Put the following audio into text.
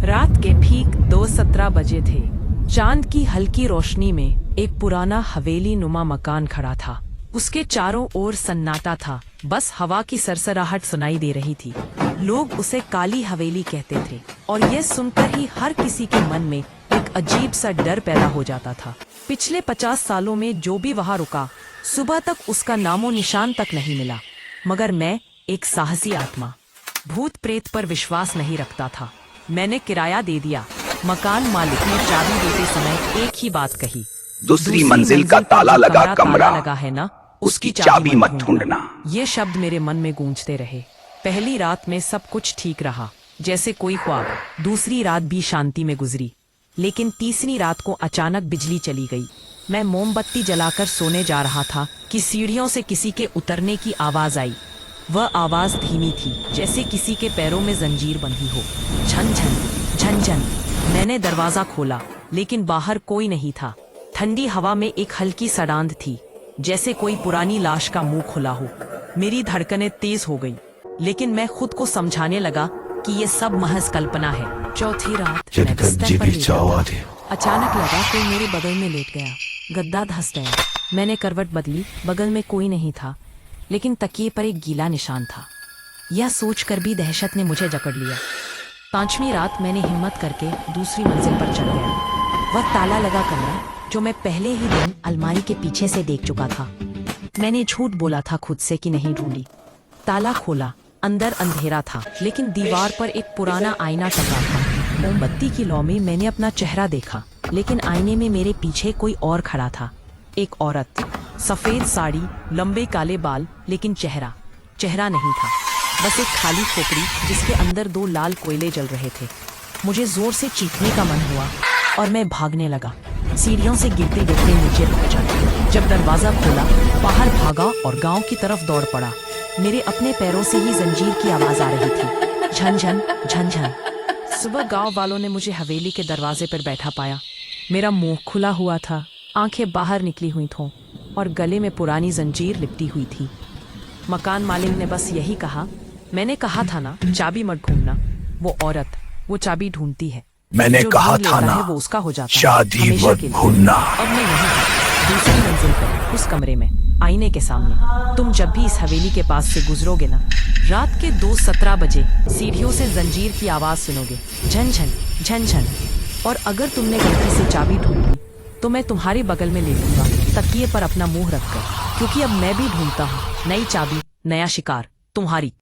रात के ठीक 2:17 बजे थे। चांद की हल्की रोशनी में एक पुराना हवेली नुमा मकान खड़ा था। उसके चारों ओर सन्नाटा था, बस हवा की सरसराहट सुनाई दे रही थी। लोग उसे काली हवेली कहते थे और यह सुनकर ही हर किसी के मन में एक अजीब सा डर पैदा हो जाता था। पिछले 50 सालों में जो भी वहां रुका, सुबह तक उसका नामो निशान तक नहीं मिला। मगर मैं, एक साहसी आत्मा, भूत प्रेत पर विश्वास नहीं रखता था। मैंने किराया दे दिया। मकान मालिक ने चाबी देते समय एक ही बात कही, दूसरी मंजिल का ताला लगा कमरा लगा है ना, उसकी चाबी मत ढूंढना। ये शब्द मेरे मन में गूंजते रहे। पहली रात में सब कुछ ठीक रहा, जैसे कोई ख्वाब। दूसरी रात भी शांति में गुजरी, लेकिन तीसरी रात को अचानक बिजली चली गई। मैं मोमबत्ती जलाकर सोने जा रहा था कि सीढ़ियों से किसी के उतरने की आवाज आई। वह आवाज धीमी थी, जैसे किसी के पैरों में जंजीर बंधी हो। झन झन झन झन। मैंने दरवाजा खोला, लेकिन बाहर कोई नहीं था। ठंडी हवा में एक हल्की सड़ांध थी, जैसे कोई पुरानी लाश का मुंह खुला हो। मेरी धड़कनें तेज हो गई, लेकिन मैं खुद को समझाने लगा कि ये सब महज कल्पना है। चौथी रात मैं बिस्तर पर लेटा था। अचानक लगा कोई मेरे बगल में लेट गया। गद्दा धंस गया। मैंने करवट बदली, बगल में कोई नहीं था, लेकिन तकिए पर एक गीला निशान था। यह सोचकर भी दहशत ने मुझे जकड़ लिया। 5वीं रात मैंने हिम्मत करके दूसरी मंजिल पर चढ़ गया। वह ताला लगा कमरा, जो मैं पहले ही दिन अलमारी के पीछे से देख चुका था। मैंने झूठ बोला था खुद से कि नहीं ढूंढी। ताला खोला, अंदर अंधेरा था, लेकिन दीवार पर एक पुराना आईना टंगा था। मोमबत्ती की लौ में मैंने अपना चेहरा देखा, लेकिन आईने में मेरे पीछे कोई और खड़ा था। एक औरत, सफेद साड़ी, लंबे काले बाल, लेकिन चेहरा नहीं था। बस एक खाली खोपड़ी जिसके अंदर 2 लाल कोयले जल रहे थे। मुझे जोर से चीखने का मन हुआ और मैं भागने लगा। सीढ़ियों से गिरते गिरते नीचे पहुंचा। जब दरवाजा खोला, बाहर भागा और गांव की तरफ दौड़ पड़ा। मेरे अपने पैरों से ही जंजीर की आवाज आ रही थी। झन झन झन झन। सुबह गांव वालों ने मुझे हवेली के दरवाजे पर बैठा पाया। मेरा मुंह खुला हुआ था, आंखें बाहर निकली हुई थीं और गले में पुरानी जंजीर लिपटी हुई थी। मकान मालिक ने बस यही कहा, मैंने कहा था ना, चाबी मत ढूंढना। वो औरत, वो चाबी ढूंढती है। मैंने जो कहा ढूंढ था लेता ना, है वो उसका हो जाता है, शादी हमेशा मत के लिए। भूलना। अब मैं यहीं था, दूसरी मंजिल पर, उस कमरे में, आईने के सामने। तुम जब भी इस हवेली के पास से गुजरोगे ना, रात के 2:17 बजे सीढ़ियों से जंजीर की आवाज सुनोगे, झन झन झन झन। और अगर तुमने गलती से चाबी ढूंढ ली, तो मैं तुम्हारे बगल में लेटूंगा, तकिए पर अपना मुंह रखकर, क्योंकि अब मैं भी ढूंढता हूँ नई चाबी, नया शिकार, तुम्हारी।